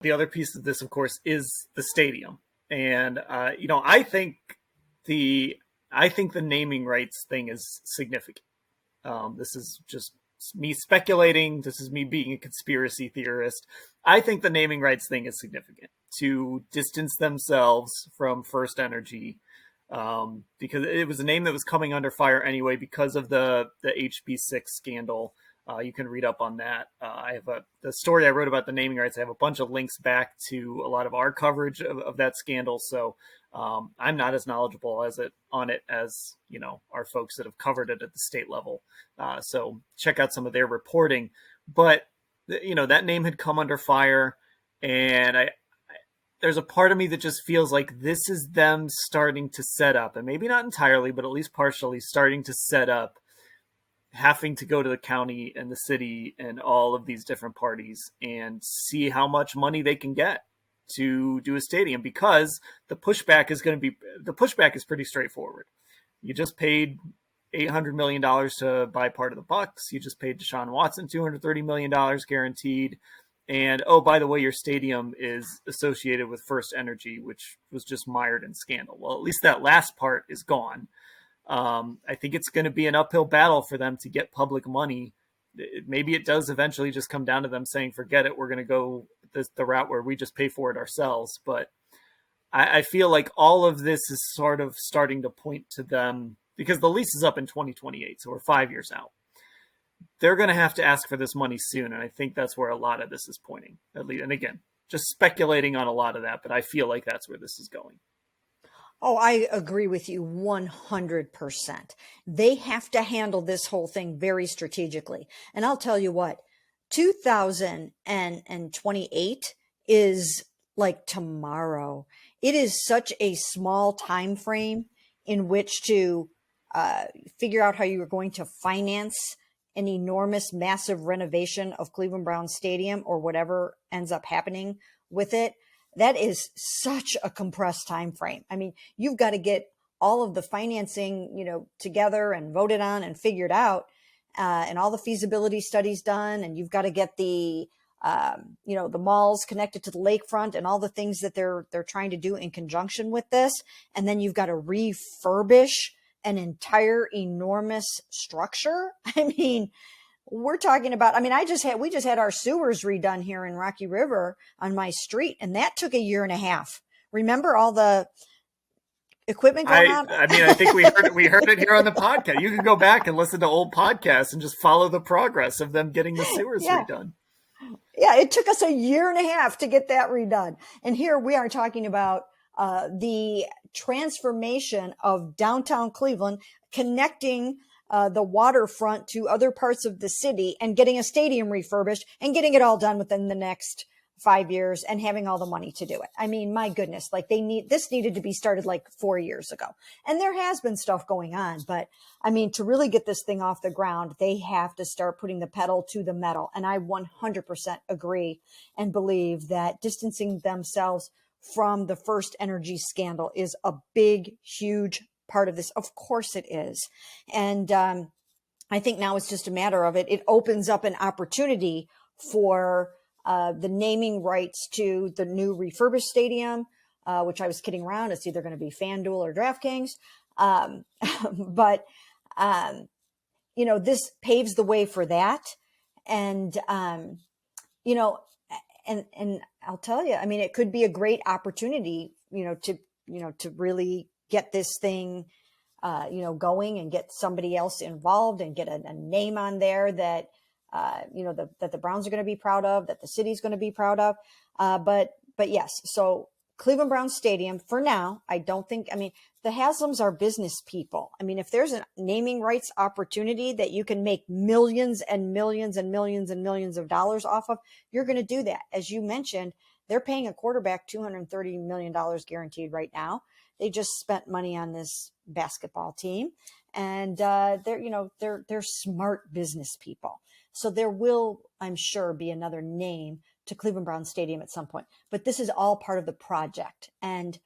The other piece of this, of course, is the stadium. And, I think the naming rights thing is significant. This is just me speculating. This is me being a conspiracy theorist. I think the naming rights thing is significant to distance themselves from First Energy, because it was a name that was coming under fire anyway because of the HB6 scandal. You can read up on that. I have the story I wrote about the naming rights. I have a bunch of links back to a lot of our coverage of that scandal. So I'm not as knowledgeable on it as our folks that have covered it at the state level. So check out some of their reporting. But that name had come under fire, and there's a part of me that just feels like this is them starting to set up, and maybe not entirely, but at least partially starting to set up having to go to the county and the city and all of these different parties and see how much money they can get to do a stadium, because the pushback is pretty straightforward. You just paid $800 million to buy part of the Bucks. You just paid Deshaun Watson $230 million guaranteed. And, oh, by the way, your stadium is associated with First Energy, which was just mired in scandal. Well, at least that last part is gone. I think it's going to be an uphill battle for them to get public money. Maybe it does eventually just come down to them saying, forget it, we're going to go the route where we just pay for it ourselves. But I feel like all of this is sort of starting to point to them, because the lease is up in 2028, so we're 5 years out. They're going to have to ask for this money soon, and I think that's where a lot of this is pointing, at least. And again, just speculating on a lot of that, but I feel like that's where this is going. Oh, I agree with you 100%. They have to handle this whole thing very strategically. And I'll tell you what, 2028 is like tomorrow. It is such a small time frame in which to figure out how you are going to finance an enormous, massive renovation of Cleveland Browns Stadium or whatever ends up happening with it. That is such a compressed time frame. I mean, you've got to get all of the financing, together and voted on and figured out, and all the feasibility studies done. And you've got to get the malls connected to the lakefront and all the things that they're trying to do in conjunction with this. And then you've got to refurbish an entire enormous structure. I mean, we're talking about, we just had our sewers redone here in Rocky River on my street, and that took a year and a half. Remember all the equipment going on? I think we heard it here on the podcast. You can go back and listen to old podcasts and just follow the progress of them getting the sewers redone. Yeah, it took us a year and a half to get that redone. And here we are talking about the transformation of downtown Cleveland, connecting the waterfront to other parts of the city and getting a stadium refurbished and getting it all done within the next 5 years and having all the money to do it. I mean, my goodness, this needed to be started like 4 years ago. And there has been stuff going on, but to really get this thing off the ground, they have to start putting the pedal to the metal. And I 100% agree and believe that distancing themselves from the First Energy scandal is a big, huge part of this. Of course it is. And I think now it's just a matter of it. It opens up an opportunity for the naming rights to the new refurbished stadium, which I was kidding around. It's either going to be FanDuel or DraftKings. But this paves the way for that. And, and I'll tell you, it could be a great opportunity, to really get this thing, going and get somebody else involved and get a name on there that, that the Browns are going to be proud of, that the city's going to be proud of. But yes, so Cleveland Browns Stadium for now, I don't think, the Haslams are business people. If there's a naming rights opportunity that you can make millions and millions and millions and millions of dollars off of, you're going to do that. As you mentioned, they're paying a quarterback $230 million guaranteed right now. They just spent money on this basketball team, and they're smart business people. So there will, I'm sure, be another name to Cleveland Browns Stadium at some point. But this is all part of the project, and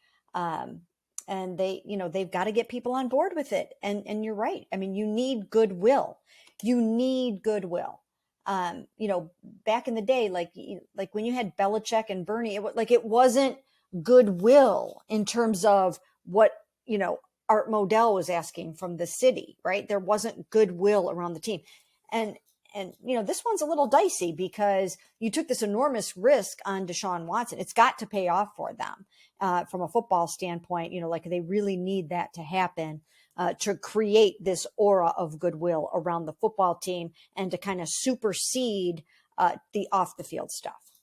they, they've got to get people on board with it. And you're right. You need goodwill. You need goodwill. back in the day, like when you had Belichick and Bernie, it wasn't goodwill in terms of what, Art Modell was asking from the city, right? There wasn't goodwill around the team. And, this one's a little dicey because you took this enormous risk on Deshaun Watson. It's got to pay off for them from a football standpoint. They really need that to happen to create this aura of goodwill around the football team and to kind of supersede the off the field stuff.